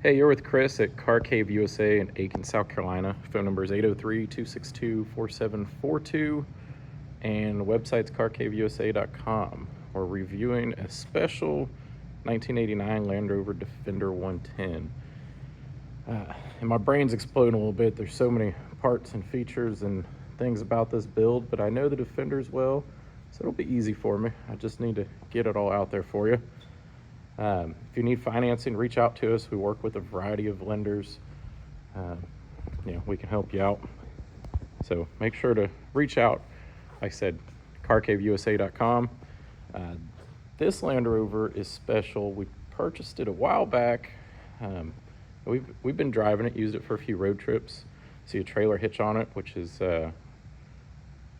Hey, you're with Chris at CarCave USA in Aiken, South Carolina. Phone number is 803-262-4742 and the website's carcaveusa.com. We're reviewing a special 1989 Land Rover Defender 110. And my brain's exploding a little bit. There's so many parts and features and things about this build, but I know the Defenders well, so it'll be easy for me. I just need to get it all out there for you. If you need financing, reach out to us. We work with a variety of lenders. We can help you out. So make sure to reach out. Like I said, carcaveusa.com. This Land Rover is special. We purchased it a while back. We've been driving it, used it for a few road trips. See a trailer hitch on it, which is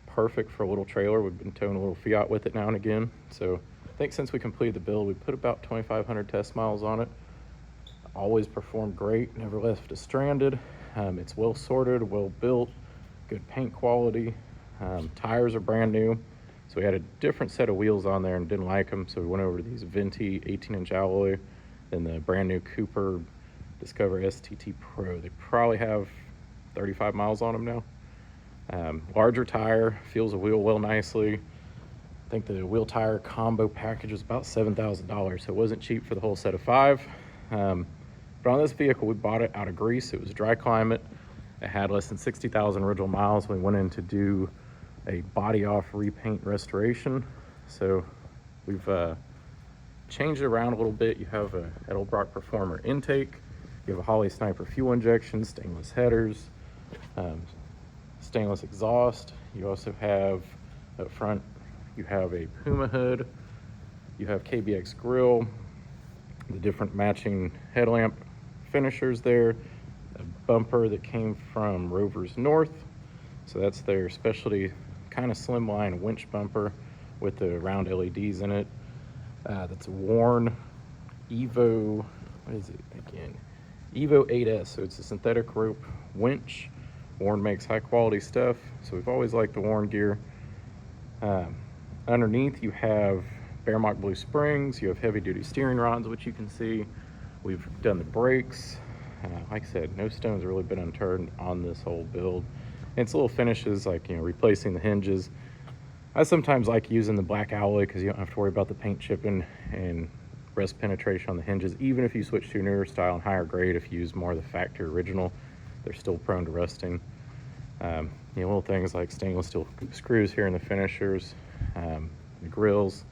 perfect for a little trailer. We've been towing a little Fiat with it now and again. So I think since we completed the build, we put about 2,500 test miles on it. Always performed great, never left us stranded. It's well sorted, well built, good paint quality. Tires are brand new. So we had a different set of wheels on there and didn't like them. So we went over to these Venti 18-inch alloy, then the brand new Cooper Discover STT Pro. They probably have 35 miles on them now. Larger tire, feels a wheel well nicely. I think the wheel tire combo package was about $7,000, so it wasn't cheap for the whole set of 5. But on this vehicle, we bought it out of Greece. It was dry climate. It had less than 60,000 original miles. We went in to do a body off repaint restoration. So we've changed it around a little bit. You have a Edelbrock Performer intake. You have a Holley Sniper fuel injection, stainless headers, stainless exhaust. You also have up front, you have a Puma hood, you have KBX grille, the different matching headlamp finishers there, a bumper that came from Rover's North. So that's their specialty kind of slimline winch bumper with the round LEDs in it. That's a Warn Evo, what is it again? Evo 8S, so it's a synthetic rope winch. Warn makes high quality stuff, so we've always liked the Warn gear. Underneath you have Bearmock Blue springs, you have heavy duty steering rods, which you can see. We've done the brakes. Like I said, no stone's really been unturned on this whole build. And it's little finishes like, replacing the hinges. I sometimes like using the black alloy because you don't have to worry about the paint chipping and rust penetration on the hinges. Even if you switch to a newer style and higher grade, if you use more of the factory original, they're still prone to rusting. Little things like stainless steel screws here in the finishers, the grills,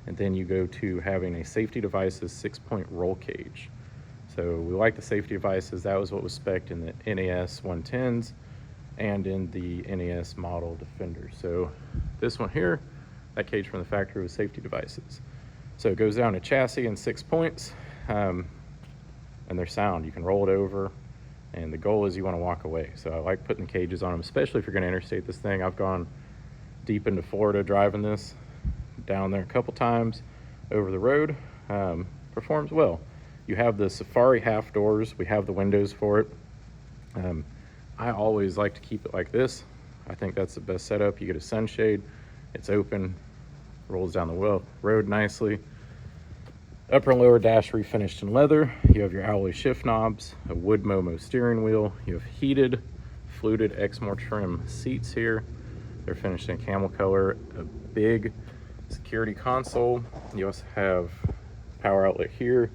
and then you go to having a safety devices 6-point roll cage. So we like the safety devices. That was what was spec'd in the NAS 110s and in the NAS model Defender. So this one here, that cage from the factory was safety devices. So it goes down to chassis in 6 points, and they're sound. You can roll it over, and the goal is you want to walk away. So I like putting the cages on them, especially if you're going to interstate this thing. I've gone deep into Florida driving this, down there a couple times over the road. Performs well. You have the Safari half doors. We have the windows for it. I always like to keep it like this. I think that's the best setup. You get a sunshade, it's open, rolls down the road nicely. Upper and lower dash refinished in leather. You have your alloy shift knobs, a wood Momo steering wheel. You have heated, fluted Exmoor Trim seats here. They're finished in camel color. A big security console. You also have power outlet here.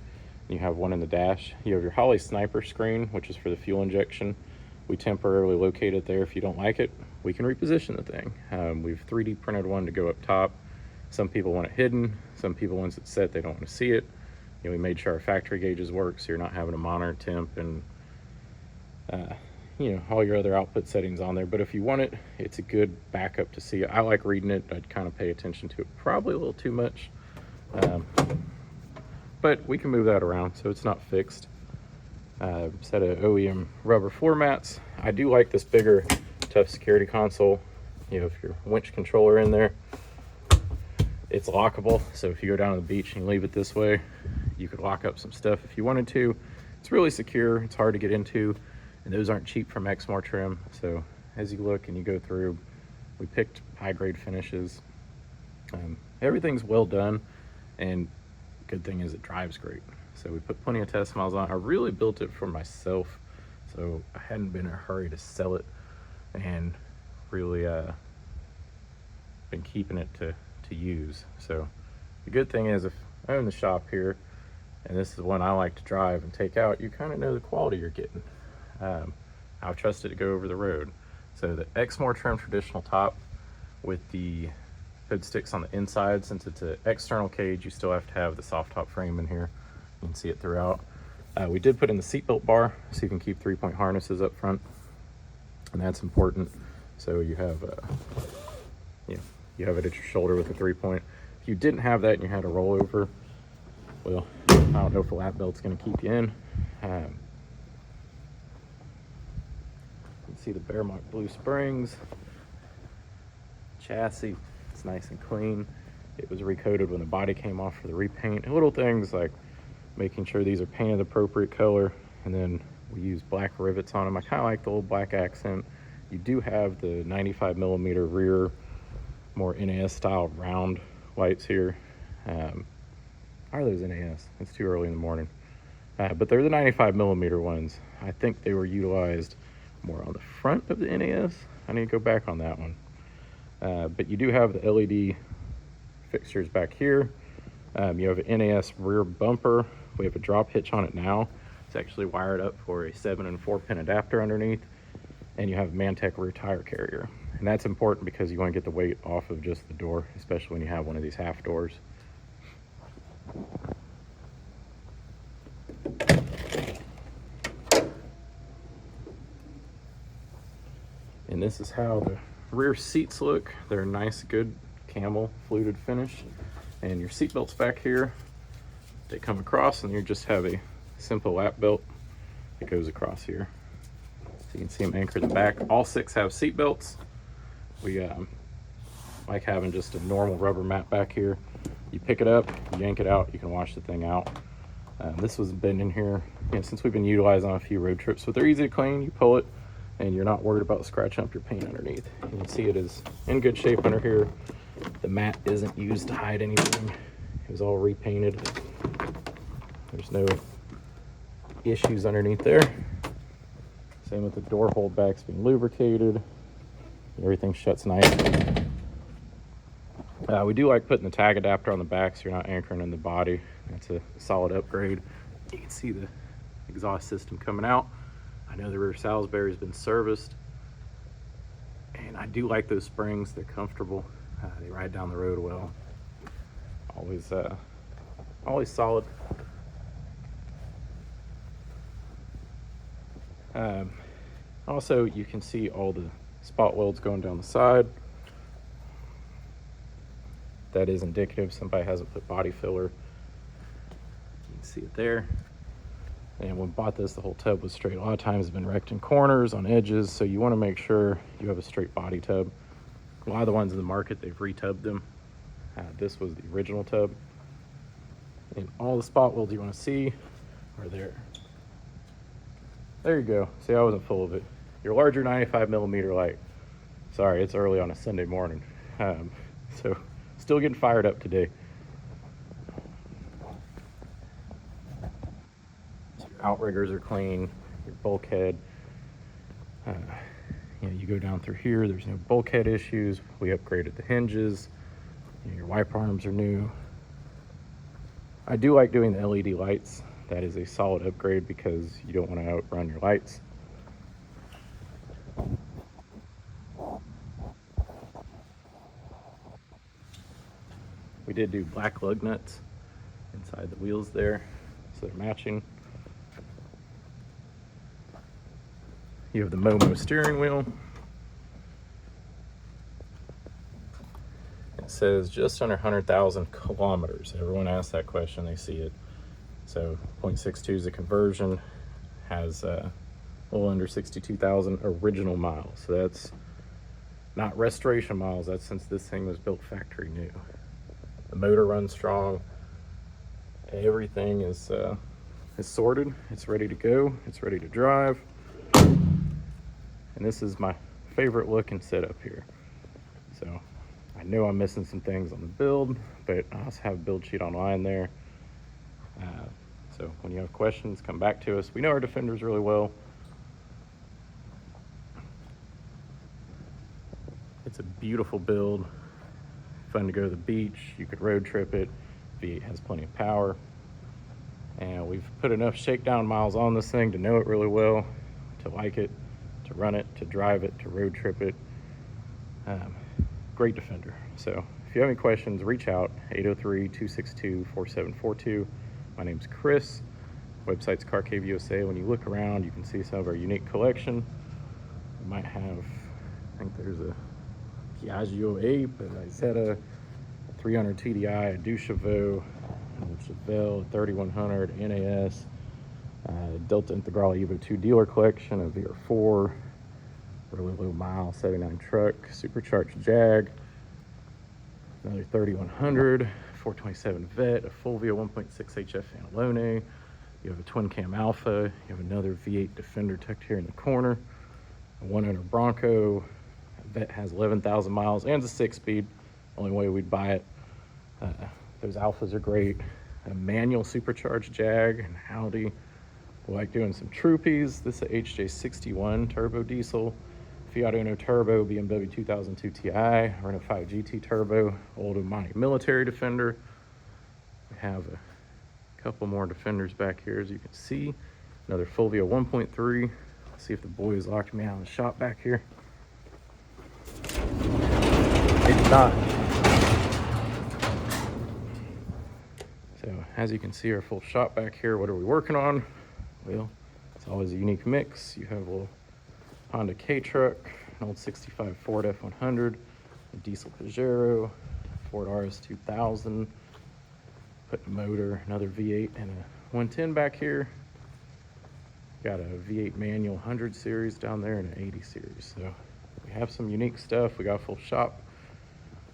You have one in the dash. You have your Holley Sniper screen, which is for the fuel injection. We temporarily locate it there. If you don't like it, we can reposition the thing. We've 3D printed one to go up top. Some people want it hidden. Some people, once it's set, they don't want to see it. We made sure our factory gauges work, so you're not having to monitor temp and all your other output settings on there. But if you want it, it's a good backup to see it. I like reading it. I'd kind of pay attention to it, probably a little too much. But we can move that around, so it's not fixed. Set of OEM rubber floor mats. I do like this bigger, tough security console. If your winch controller in there, it's lockable. So if you go down to the beach and you leave it this way, you could lock up some stuff if you wanted to. It's really secure. It's hard to get into, and those aren't cheap from Exmoor Trim. So as you look and you go through, we picked high grade finishes. Everything's well done, and good thing is it drives great. So we put plenty of test miles on. I really built it for myself, so I hadn't been in a hurry to sell it, and really been keeping it to use. So the good thing is, if I own the shop here and this is one I like to drive and take out, you kind of know the quality you're getting. I'll trust it to go over the road. So the Exmoor Trim traditional top with the hood sticks on the inside. Since it's an external cage, you still have to have the soft top frame in here. You can see it throughout. We did put in the seatbelt bar so you can keep 3-point harnesses up front, and that's important. So you have you have it at your shoulder with a 3-point. If you didn't have that and you had a rollover, well, I don't know if a lap belt's going to keep you in. You can see the Bearmark Blue springs. Chassis, it's nice and clean. It was recoated when the body came off for the repaint. And little things like making sure these are painted the appropriate color, and then we use black rivets on them. I kind of like the old black accent. You do have the 95mm rear, more NAS style round lights here. Are those NAS? It's too early in the morning. But they're the 95mm ones. I think they were utilized more on the front of the NAS. I need to go back on that one. But you do have the LED fixtures back here. You have an NAS rear bumper. We have a drop hitch on it now. It's actually wired up for a 7 and 4-pin adapter underneath. And you have a Mantec rear tire carrier. And that's important because you want to get the weight off of just the door, especially when you have one of these half doors. And this is how the rear seats look. They're a nice, good camel fluted finish. And your seat belts back here, they come across, and you just have a simple lap belt that goes across here. So you can see them anchored in the back. All 6 have seat belts. We like having just a normal rubber mat back here. You pick it up, you yank it out, you can wash the thing out. This was been in here, since we've been utilizing on a few road trips, so they're easy to clean. You pull it, and you're not worried about scratching up your paint underneath. You can see it is in good shape under here. The mat isn't used to hide anything. It was all repainted. There's no issues underneath there. Same with the door holdbacks being lubricated. Everything shuts nice. We do like putting the tag adapter on the back so you're not anchoring in the body. That's a solid upgrade. You can see the exhaust system coming out. I know the rear Salisbury's been serviced, and I do like those springs. They're comfortable. They ride down the road well. Always solid. Also, you can see all the spot welds going down the side. That is indicative somebody hasn't put body filler. You can see it there. And when we bought this, the whole tub was straight. A lot of times it's been wrecked in corners, on edges, so you want to make sure you have a straight body tub. A lot of the ones in the market, they've retubbed them. This was the original tub. And all the spot welds you want to see are there. There you go. See, I wasn't full of it. Your larger 95mm light. Sorry, it's early on a Sunday morning. So still getting fired up today. So your outriggers are clean, your bulkhead. You go down through here, there's no bulkhead issues. We upgraded the hinges. Your wiper arms are new. I do like doing the LED lights. That is a solid upgrade because you don't want to outrun your lights. We did do black lug nuts inside the wheels there, so they're matching. You have the Momo steering wheel. It says just under 100,000 kilometers. Everyone asks that question, they see it. So 0.62 is a conversion, has a little under 62,000 original miles. So that's not restoration miles, that's since this thing was built factory new. The motor runs strong. Everything is sorted. It's ready to go. It's ready to drive. And this is my favorite look and setup here. So I know I'm missing some things on the build, but I also have a build sheet online there. So when you have questions, come back to us. We know our Defenders really well. It's a beautiful build, fun to go to the beach. You could road trip it. V8 has plenty of power. And we've put enough shakedown miles on this thing to know it really well, to like it, to run it, to drive it, to road trip it. Great Defender. So if you have any questions, reach out, 803-262-4742. My name's Chris. Website's CarCave USA. When you look around, you can see some of our unique collection. We might have, I think there's a Piaggio Ape, an Isetta, a 300 TDI, a Duchevaux, a Chevelle, a 3100, NAS, Delta Integrale Evo 2 dealer collection, a VR4, really low mile 79 truck, supercharged Jag, another 3100, 427 Vet, a Fulvia 1.6 HF Anelone. You have a twin cam Alpha. You have another V8 Defender tucked here in the corner, a 100 Bronco. Vet has 11,000 miles and it's a 6-speed. Only way we'd buy it. Those Alphas are great. A manual supercharged Jag, an Audi. We like doing some Troopies. This is a HJ61 turbo diesel. Fiat Uno turbo, BMW 2002 Ti, Renault 5 GT turbo, old Omani military Defender. We have a couple more Defenders back here, as you can see. Another Fulvia 1.3. Let's see if the boys locked me out of the shop back here. They did not. So as you can see, our full shop back here. What are we working on? Well, it's always a unique mix. You have a little Honda K-Truck, an old 65 Ford F100, a diesel Pajero, Ford RS2000, put a motor, another V8 and a 110 back here. Got a V8 manual 100 series down there and an 80 series. So we have some unique stuff. We got a full shop.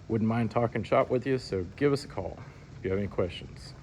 Wouldn't mind talking shop with you, so give us a call if you have any questions.